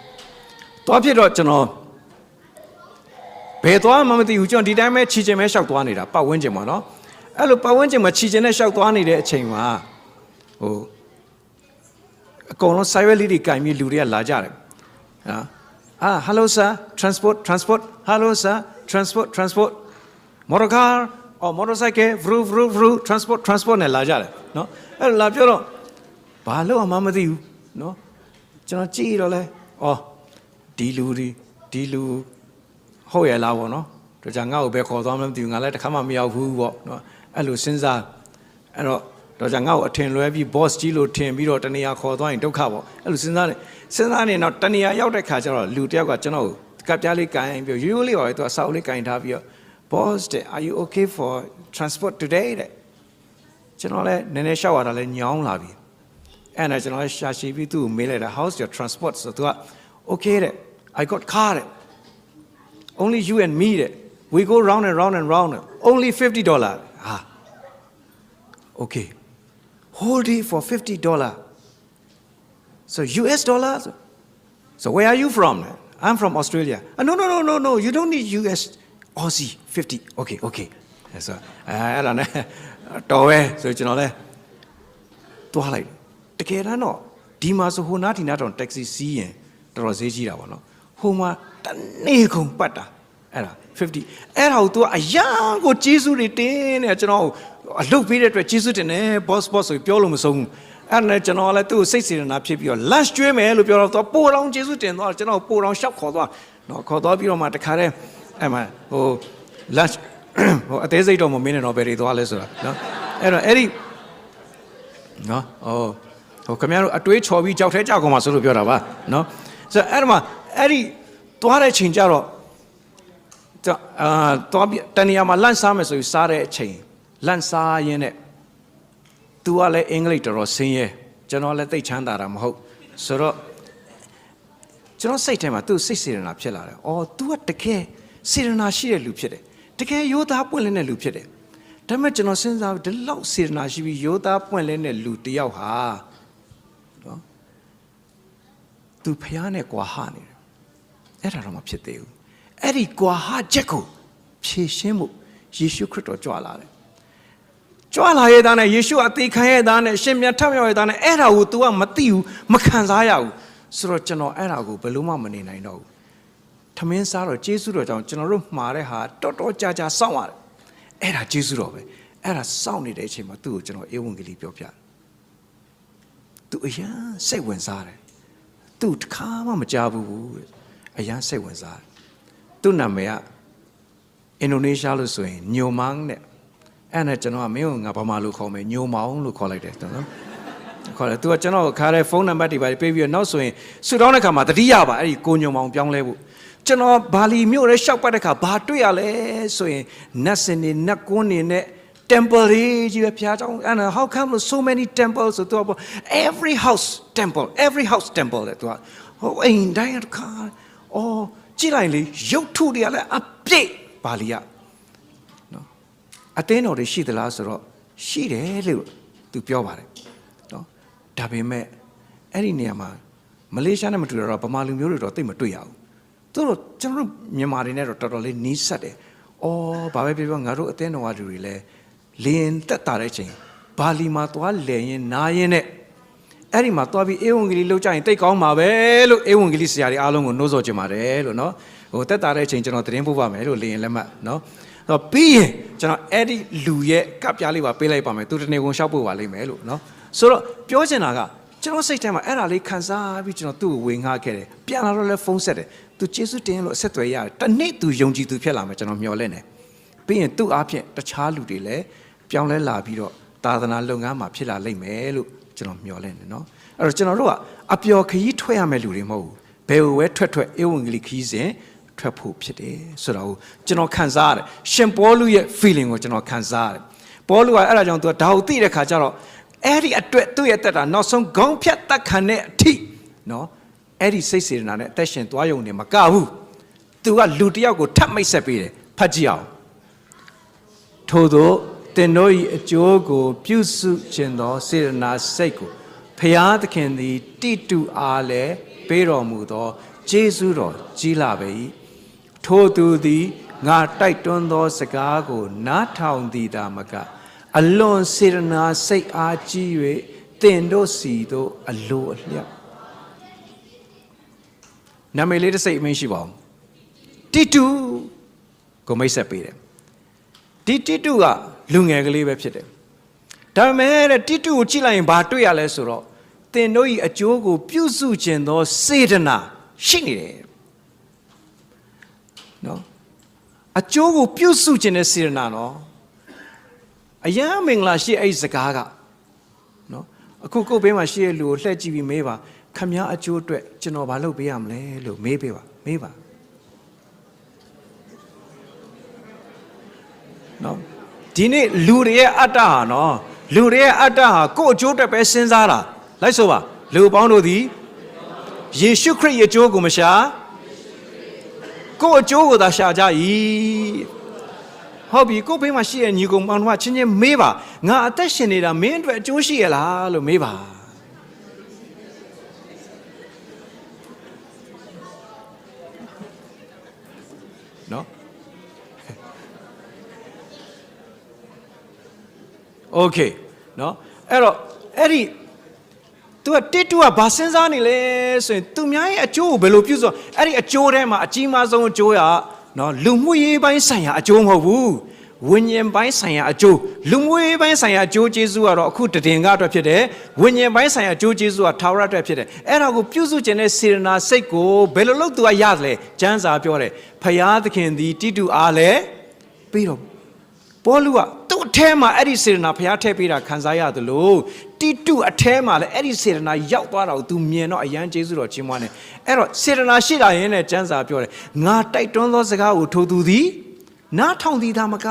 သွားဖြစ်တော့ကျွန်တော်ဘယ်သွားမှမသိဘူးကျွန်တော်ဒီတိုင်းပဲခြေချင်ပဲရှောက်သွားနေတာပတ်ဝန်းကျင်မှာနော်အဲ့လိုပတ်ဝန်းကျင်မှာခြေချင်နဲ့ရှောက်သွားနေတဲ့အချိန်မှာဟိုအကုန်လုံး cyber လေးတွေကင်ပြီးလူတွေကလာကြတယ်နော်hello sir transport hello sir transport motor car or motorcycle vru transport နဲ့လာကြတယ်နော်အဲ့လာပြောတော့ဘာလို့မှမသိဘူးနော်ကျွန်တော်ကြည့်တော့လဲဒီလူဟုတ်ရလားပေါ့နော်တို့ကြငါ့ကိုပဲခေါ်သွားမှမသိဘူးငါလည်းတစ်ခါမှမရောက်ဘူးပေါ့နော်အဲ့လိုစဉ်းစားအဲ့တော့ကြငါ့ကိုအထင်လွဲပြီး boss ကြီးလို့ထင်ပြီးတော့တနေရာခေါ်သွားရင်ဒုက္ခပေါ့အဲ့လိုစဉ်းစားနေတော့တနေရာရောက်တဲ့ခါကျတော့လူတယောက်ကကျွန်တော်ကိုကပ်ပြားလေးကင်ပြီးရိုးရိုးလေးပါပဲသူအဆောက်လေးကင်ထားပြီးတော့ boss are you okay for transport today တဲ့ကျွန်တော်လည်းနည်းနည်းရှောက်ရတာလည်းညောင်းလာပြီအဲ့ဒါကျွန်တော်လည်းရှာရှည်ပြီးသူ့ကိုမေးလိုက်တာ how's your transport ဆိုသူက okay တဲ့ I got car တဲ့ only you and me တဲ့ we go round and round and round only $50 okay whole day for $50 so US dollars so where are you from I'm from Australia no you don't need US Aussie 50 okay so အဲ့ဒါနဲ့တော်ပဲဆိုကျွန်တော်လဲတွားလိုက်တကယ်တမ်းတော့ဒီမှာဆိုဟိုနားဒီနားတော့တက္ကစီစီးရင်တော်တော်ဈေးကြီးတာပေါ့နော်ဟိုမှာတနေ့ကုန်ပတ်တာအဲ့ဒါ50အဲ့ဒါကို तू အရန်ကိုကျေးဇူးတွေတင်းနေကျွန်တော်အလုပ်ပေးတဲ့အတွက်ကျေးဇူးတင်တယ် boss ဆိုပြောလို့မဆုံးဘူးအဲ့ဒါနဲ့ကျွန်တော်လည်းသူ့ကိုစိတ်စေတနာဖြစ်ပြီးတော့ lunch ကျွေးမယ်လို့ပြောတော့ तू ပိုတောင်ကျေးဇူးတင်သွားကျွန်တော်ပိုတောင်ရှောက်ခေါ်သွားနော်ခေါ်သွားပြီးတော့မှတခါတည်းအဲ့မှာဟို lunch ဟိုအသေးစိတ်တော့မမင်းနဲ့တော့ဘယ်တွေသွားလဲဆိုတာနော်အဲ့တော့အဲ့ဒီနော်ဟိုခင်ဗျားတို့အတွေးချော်ပြီးကြောက်ထဲကြောက်ကုန်မှာဆိုလို့ပြောတာပါနော်ဆိုအဲ့တော့အဲ့ဒီသွားတဲ့ချိန်ကျတော့သွားတနေရာမှာလန့်စားမယ်ဆိုပြီးစားတဲ့အချိန်လန့်စားရင်းနဲ့ तू ကလည်းအင်္ဂလိပ်တော်တော်ဆင်းရဲကျွန်တော်လည်းသိချမ်းသာတာမဟုတ်ဆိုတော့ ကျွန်တော်စိတ်ထဲမှာသူ့စိတ်စေတနာဖြစ်လာတယ်။အော် तू ကတကယ်စေတနာရှိတဲ့လူဖြစ်တယ်။တကယ်ရိုးသားပွင့်လင်းတဲ့လူဖြစ်တယ်။ဒါပေမဲ့ကျွန်တော်စဉ်းစားဒီလောက်စေတနာရှိပြီးရိုးသားပွင့်လင်းတဲ့လူတယောက်ဟာနော် तू ဖျားနဲ့ကွာဟနေတယ်။အဲ့ဒါတော့မဖြစ်သေးဘူး။အဲ့ဒီကွာဟချက်ကိုဖြေရှင်းမှုယေရှုခရစ်တော်ကြွလာတယ်။ကြွလာရဲ့သားနဲ့ယေရှုအသေးခံရဲ့သားနဲ့ရှင်မြတ်ထမြောက်ရဲ့သားနဲ့အဲ့ဒါကို तू ကမသိဘူးမခံစားရဘူးဆိုတော့ကျွန်တော်အဲ့ဒါကိုဘယ်လို့မှမနေနိုင်တော့ဘူးထမင်းစားတော့ကျေးဇူးတော်ကြောင့်ကျွန်တော်တို့မှားတဲ့ဟာတော်တော်ကြာကြာစောင့်ရတယ်အဲ့ဒါကျေးဇူးတော်ပဲအဲ့ဒါစောင့်နေတဲ့အချိန်မှာသူ့ကိုကျွန်တော်ဧဝံဂေလိပြောပြတယ်သူအရန်စိတ်ဝင်စားတယ်သူတခါမှမကြားဘူးအရန်စိတ်ဝင်စားတယ်သူ့နာမည်ကအင်ဒိုနီးရှားလို့ဆိုရင်ညိုမောင်တဲ့အဲ့နဲ့ကျွန်တော်ကမင်းကငါဘာမှလို့ခေါ်မယ်ညိုမောင်လို့ခေါ်လိုက်တယ်နော်ခေါ်တယ်သူကကျွန်တော်ခါတဲ့ဖုန်းနံပါတ်တွေပါပေးပြီးတော့နောက်ဆိုရင်ဆူတောင်းတဲ့ခါမှာတတိယပါအဲ့ဒီကိုညုံမောင်ပြောင်းလဲဖို့ကျွန်တော်ဘာလီမြို့ရဲရှောက်ပတ်တဲ့ခါဘာတွေ့ရလဲဆိုရင်နတ်စင်နေနတ်ကွန်းနေနဲ့ temple ကြီးပဲဖျားကြောင်း and how come so many temples ဆိုတော့ every house temple တဲ့သူကဟိုအိမ်တိုင်းတစ်ခါအော်ကြည့်လိုက်လေရုပ်ထုတွေကလည်းအပြည့်ဘာလီကနော်အသင်းတော်တွေရှိသလားဆိုတော့ရှိတယ်လို့သူပြောပါတယ်နော်ဒါပေမဲ့အဲ့ဒီနေရာမှာမလေးရှားနဲ့မတူတော့ဗမာလူမျိုးတွေတော့သိမတွေ့ရဘူးသူတို့ကျွန်တော်တို့မြန်မာတွေနဲ့တော့တော်တော်လေးနီးစပ်တယ်အော်ဘာပဲပြောပြောငါတို့အသင်းတော်ကလူတွေလည်းလင်းတက်တာတဲ့ချိန်ဘာလီမှာသွားလဲရင်နားရင်နဲ့အဲ့ဒီမှာသွားပြီးဧဝံဂေလိလောက်ကြရင်တိတ်ကောင်းမှာပဲလို့ဧဝံဂေလိဆရာတွေအားလုံးကိုနှိုးဆော်ကြပါတယ်လို့နော်ဟိုတက်တာတဲ့ချိန်ကျွန်တော်သတင်းပို့ပါမယ်လို့လင်းလက်မှတ်နော်တော့ပြီးရင်ကျွန်တော်အဲ့ဒီလူရဲ့ကပ်ပြားလေးပါပေးလိုက်ပါမယ်သူတနေ့ကုန်ရှောက်ပို့ပါလိမ့်မယ်လို့နော်ဆိုတော့ပြောချင်တာကကျွန်တော်စိတ်ထဲမှာအဲ့ဒါလေးခံစားပြီးကျွန်တော်သူ့ကိုဝေငှခဲ့တယ်ပြန်လာတော့လဲဖုန်းဆက်တယ်သူကျေးဇူးတင်လို့အဆက်အသွယ်ရတယ်တနေ့သူယုံကြည်သူဖြစ်လာမယ်ကျွန်တော်မျှော်လင့်တယ်ပြီးရင်သူ့အားဖြင့်တခြားလူတွေလည်းပြောင်းလဲလာပြီးတော့သာသနာလုပ်ငန်းမှာဖြစ်လာလိမ့်မယ်လို့ကျွန်တော်မျှော်လင့်တယ်နော်အဲ့တော့ကျွန်တော်တို့ကအပျော်ခရီးထွက်ရမယ့်လူတွေမဟုတ်ဘူးဘယ်လိုပဲထွက်ဧဝံဂေလိခရီးစဉ်ထွက်ဖို့ဖြစ်တယ်ဆိုတော့ကျွန်တော်ခံစားရတယ်ရှင်ပေါလုရဲ့ feeling ကိုကျွန်တော်ခံစားရတယ်ပေါလုကအဲ့ဒါကြောင့်သူကဒါကိုသိတဲ့ခါကျတော့အဲ့ဒီအတွက်သူ့ရဲ့တက်တာနောက်ဆုံးခေါင်းဖြတ်တက်ခံတဲ့အထိနော်အဲ့ဒီစိတ်စေတနာနဲ့အသက်ရှင်သွားရုံနဲ့မကဘူးသူကလူတစ်ယောက်ကိုထပ်မိတ်ဆက်ပေးတယ်ဖတ်ကြည့်အောင်ထို့သောတင်တို့၏အကျိုးကိုပြုစုခြင်းသောစေတနာစိတ်ကိုဖျားသခင်သည်တိတုအားလည်းပေးတော်မူသောကျေးဇူးတော်ကြီးလာပေ၏ထိုသူသည်ငါတိုက်တွန်းသောစကားကိုနားထောင်သည်သာမကအလွန်စေတနာစိတ်အားကြီး၍တင်တို့စီတို့အလိုအလျောက်နာမည်လေးတစ်စိတ်အမင်းရှိပါအောင်တိတုကိုမိတ်ဆက်ပေးတယ်ဒီတိတုကလူငယ်ကလေးပဲဖြစ်တယ်ဒါပေမဲ့တိတုကိုကြည့်လိုက်ရင်ဘာတွေ့ရလဲဆိုတော့တင်တို့၏အကျိုးကိုပြုစုခြင်းသောစေတနာရှိနေတယ်နော်အကျိုးကိုပြုစုခြင်းတဲ့စေတနာနော်အယံမင်္ဂလာရှိအဲ့ဒီစကားကနော်အခုကိုယ်ဘေးမှာရှိတဲ့လူကိုလှည့်ကြည့်ပြီးမေးပါခမည်းအကျိုးအတွက်ကျွန်တော်ဘာလုပ်ပေးရမလဲလို့မေးပေးပါနော်ဒီနေ့လူတွေရဲ့အတ္တဟာနော်လူတွေရဲ့အတ္တဟာကိုယ့်အကျိုးအတွက်ပဲစဉ်းစားတာလိုက်ဆိုပါလူပေါင်းတို့သည်ယေရှုခရစ်ရဲ့အကျိုးကိုမရှာကိုယ့်အကျိုးကိုသာရှာကြ၏ဟုတ်ပြီကိုယ့်ဘေးမှာရှိတဲ့ညီကောင်မောင်တို့ကချင်းချင်းမေးပါငါအသက်ရှင်နေတာမင်းအတွက်အကျိုးရှိရလားလို့မေးပါနော်โอเคနော်အဲ့တော့အဲ့ဒီသူကတစ်တူကဘာစဉ်းစားနေလဲဆိုရင်သူများရဲ့အကျိုးကိုဘယ်လိုပြုစုအဲ့ဒီအကျိုးထဲမှာအကြီးမားဆုံးအကျိုးရနော်လူမှုရေးပိုင်းဆိုင်ရာအကျိုးမဟုတ်ဘူးဝိညာဉ်ပိုင်းဆိုင်ရာအကျိုးလူမှုရေးပိုင်းဆိုင်ရာအကျိုးကျေးဇူးကတော့အခုတည်ငါအတွက်ဖြစ်တယ်ဝိညာဉ်ပိုင်းဆိုင်ရာအကျိုးကျေးဇူးကထာဝရအတွက်ဖြစ်တယ်အဲ့ဒါကိုပြုစုခြင်းနဲ့စေတနာစိတ်ကိုဘယ်လိုလုပ်သူကရတယ်လဲကျမ်းစာပြောတယ်ဖျားသခင်သည်တိတုအားလဲပြီးတော့ပေါလုကသူ့အထဲမှာအဲ့ဒီစေတနာဖျားထည့်ပေးတာခံစားရသလိုတိတုအထဲမှာလည်းအဲ့ဒီစေတနာရောက်သွားတာကို तू မြင်တော့အယံကျေးဇူးတော်ချီးမွမ်းတယ်အဲ့တော့စေတနာရှိတာရင်လည်းကျမ်းစာပြောတယ်ငါတိုက်တွန်းသောစကားကိုထိုသူသည်နားထောင်သည်သာမက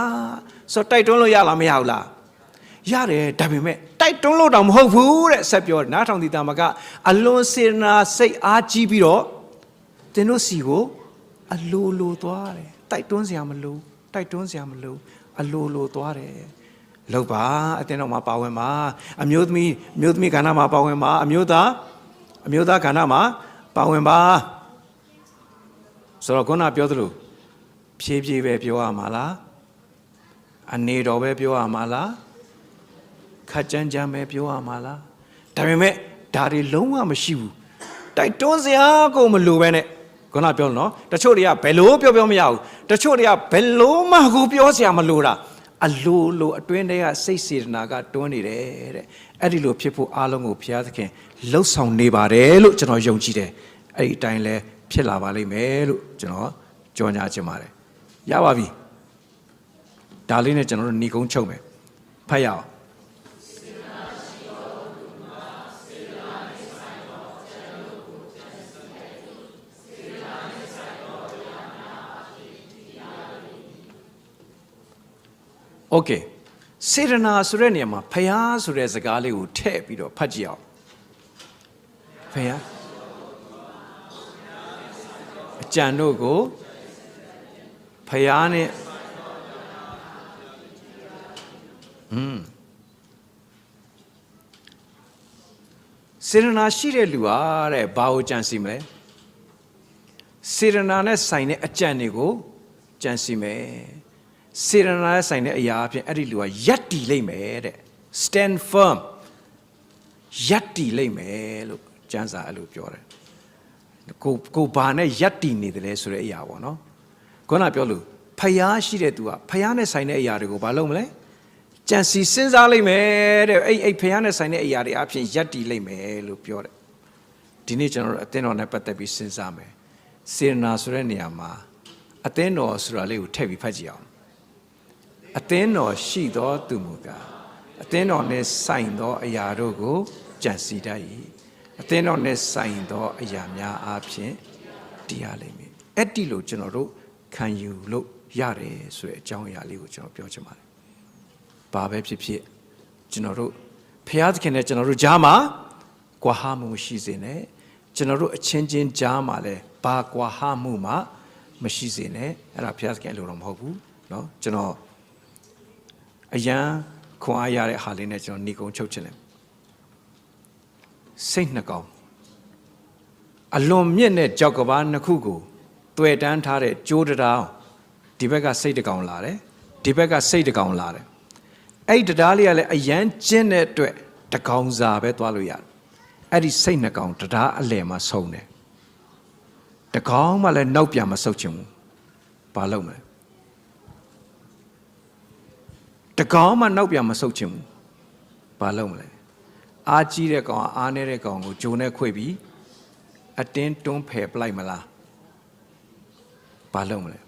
ဆိုတိုက်တွန်းလို့ရလားမရဘူးလားရတယ်ဒါပေမဲ့တိုက်တွန်းလို့တော့မဟုတ်ဘူးတဲ့ဆက်ပြောတယ်နားထောင်သည်သာမကအလွန်စေတနာစိတ်အားကြီးပြီးတော့ တင်းတို့စီကိုအလိုလိုသွားတယ်တိုက်တွန်းစရာမလိုတိုက်တွန်းစရာမလိုအလိုလိုသွားတယ်လောက်ပါအတင်းတော်မှာပါဝင်ပါအမျိုးသမီးကဏ္ဍမှာပါဝင်ပါအမျိုးသားကဏ္ဍမှာပါဝင်ပါဆိုတော့ခုနပြောသလိုဖြည်းဖြည်းပဲပြောရမှာလားအနေတော်ပဲပြောရမှာလားခက်ကြမ်းကြမ်းပဲပြောရမှာလားဒါပေမဲ့ဒါတွေလုံးဝမရှိဘူးတိုက်တွန်းစရာကိုမလိုပဲနဲ့ခုနပြောလို့နော်တချို့တွေကဘယ်လိုပြောမရဘူးတချို့တွေကဘယ်လိုမှကိုပြောစရာမလိုတာအလိုလိုအတွင်းထဲကစိတ်စေတနာကတွန်းနေတယ်တဲ့အဲ့ဒီလိုဖြစ်ဖို့အားလုံးကိုဘုရားသခင်လှုပ်ဆောင်နေပါတယ်လို့ကျွန်တော်ယုံကြည်တယ်အဲ့ဒီအတိုင်းလဲဖြစ်လာပါလိမ့်မယ်လို့ကျွန်တော်ကြော်ညာချင်ပါတယ်ရပါပြီဒါလေးနဲ့ကျွန်တော်တို့ညီကုန်းချုပ်မယ်ဖတ်ရအောင်โอเคစေတနာဆိုတဲ့နေရာမှာဖျားဆိုတဲ့စကားလေးကိုထည့်ပြီးတော့ဖတ်ကြည့်အောင်ဖျားအကြံတို့ကိုဖျားနဲ့စေတနာရှိတဲ့လူဟာတဲ့ဘာကိုကြံစီမလဲစေတနာနဲ့ဆိုင်တဲ့အကြံတွေကိုကြံစီမယ်စေတနာနဲ့ဆိုင်တဲ့အရာအဖြစ်အဲ့ဒီလူကယက်တီလိမ့်မယ်တဲ့ stand firm ယက်တီလိမ့်မယ်လို့ကျမ်းစာအဲ့လိုပြောတယ်ကိုဘာနဲ့ယက်တီနေတယ်လဲဆိုတဲ့အရာပေါ့နော်ခုနပြောလို့ဖျားရှိတဲ့သူကဖျားနဲ့ဆိုင်တဲ့အရာတွေကိုဘာလုပ်မလဲကြံစီစဉ်းစားလိမ့်မယ်တဲ့အဲ့ဖျားနဲ့ဆိုင်တဲ့အရာတွေအဖြစ်ယက်တီလိမ့်မယ်လို့ပြောတယ်ဒီနေ့ကျွန်တော်တို့အသင်းတော်နဲ့ပတ်သက်ပြီးစဉ်းစားမယ်စေတနာဆိုတဲ့နေရာမှာအသင်းတော်ဆိုတာလေးကိုထည့်ပြီးဖတ်ကြည့်အောင်အသင်းတော်ရှိသောသူမူကားအသင်းတော်နဲ့ဆိုင်သောအရာတို့ကိုကြံစီတတ်၏အသင်းတော်နဲ့ဆိုင်သောအရာများအားဖြင့်တည်ရလိမ့်မယ်အဲ့ဒီလိုကျွန်တော်တို့ခံယူလို့ရတယ်ဆိုတဲ့အကြောင်းအရာလေးကိုကျွန်တော်ပြောချင်ပါတယ်ဘာပဲဖြစ်ဖြစ်ကျွန်တော်တို့ဖျားသခင်နဲ့ကျွန်တော်တို့ကြားမှာကွာဟမှုမရှိစေနဲ့ကျွန်တော်တို့အချင်းချင်းကြားမှာလည်းဘာကွာဟမှုမှမရှိစေနဲ့အဲ့ဒါဖျားသခင်လိုတော့မဟုတ်ဘူးเนาะကျွန်တော်အရန်ခွန်အားရတဲ့ဟာလေးနဲ့ကျွန်တော်ညီကုန်းချုပ်ချင်တယ်စိတ်နှကောင်အလွန်မြင့်တဲ့ကြောက်ကဘာနှစ်ခုကိုတွေ့တန်းထားတဲ့ကြိုးတရားဒီဘက်ကစိတ်တကောင်လာတယ်ဒီဘက်ကစိတ်တကောင်လာတယ်အဲ့ဒီတရားလေးကလည်းအရန်ကျင်းတဲ့အတွက်တကောင်စာပဲသွားလို့ရတယ်အဲ့ဒီစိတ်နှကောင်တရားအလယ်မှာဆုံးတယ်တကောင်မှလည်းနောက်ပြန်မဆုတ်ချင်ဘူးဘာလုပ်မလဲတကောင်မှနောက်ပြန်မဆုတ်ချင်ဘူးဘာလုပ်မလဲအားကြီးတဲ့ကောင်အားနည်းတဲ့ကောင်ကိုဂျုံနဲ့ခွေပြီးအတင်းတွန်းဖယ်ပလိုက်မလားဘာလုပ်မလဲ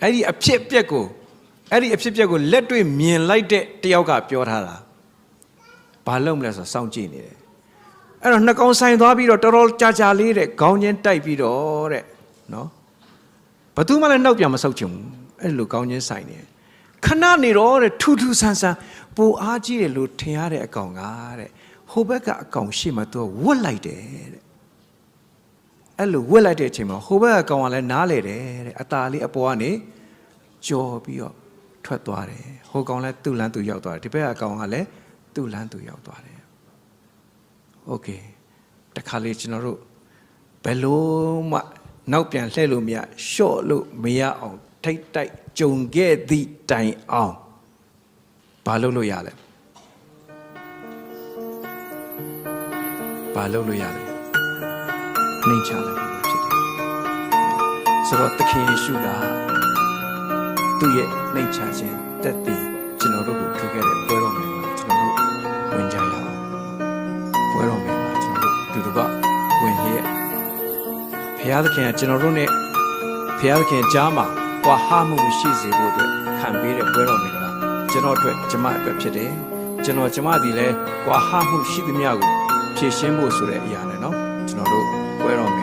အဲ့ဒီအဖြစ်အပျက်ကိုလက်တွေ့မြင်လိုက်တဲ့တယောက်ကပြောထားတာဘာလုပ်မလဲဆိုစောင့်ကြည့်နေတယ်အဲ့တော့နှစ်ကောင်ဆိုင်သွားပြီးတော့တော်တော်ကြာလေးတဲ့ခေါင်းချင်းတိုက်ပြီးတော့တဲ့နော်ဘသူမှလည်းနောက်ပြန်မဆုတ်ချင်ဘူးအဲ့လိုကောင်းချင်းဆိုင်နေခဏနေတော့တဲ့ထူးထူးဆန်းဆန်းပူအားကြီးတယ်လို့ထင်ရတဲ့အကောင်ကတဲ့ဟိုဘက်ကအကောင်ရှေ့မှာသူကဝတ်လိုက်တယ်တဲ့အဲ့လိုဝတ်လိုက်တဲ့အချိန်မှာဟိုဘက်ကအကောင်ကလည်းနားလေတယ်တဲ့အตาလေးအပေါ်ကနေကြော်ပြီးတော့ထွက်သွားတယ်ဟိုကောင်လည်းသူ့လမ်းသူရောက်သွားတယ်ဒီဘက်ကအကောင်ကလည်းသူ့လမ်းသူရောက်သွားတယ်โอเคတခါလေကျွန်တော်တို့ဘယ်လို့မှနောက်ပြန်လှည့်လို့မရရှော့လို့မရအောင်ထိတ်တိုက်ကြုံခဲ့သည့်တိုင်အောင်ဘာလုပ်လို့ရလဲဘာလုပ်လို့ရလဲနှိမ့်ချလိုက်လို့ဖြစ်တယ်ဆိုတော့သခင်ယေရှုကသူ့ရဲ့နှိမ့်ချခြင်းတက်တည်ကျွန်တော်တို့ကိုထူခဲ့တဲ့ပွဲတော်မှာကျွန်တော်တို့ဝင်ကြရအောင်ပွဲတော်မှာကျွန်တော်တို့သူတို့ကဝင်ရဲ့ဘုရားသခင်ကကျွန်တော်တို့ ਨੇ ဘုရားသခင်ကြားမှာကွာဟမှုရှိစေဖို့အတွက်ခံပေးတဲ့ပွဲတော်မင်္ဂလာကျွန်တော်အတွက်ကျမအတွက်ဖြစ်တယ်ကျွန်တော်ကျမဒီလဲကွာဟမှုရှိသမျှကိုဖြည့်ရှင်းဖို့ဆိုတဲ့အရာနဲ့เนาะကျွန်တော်တို့ပွဲတော်မင်္ဂ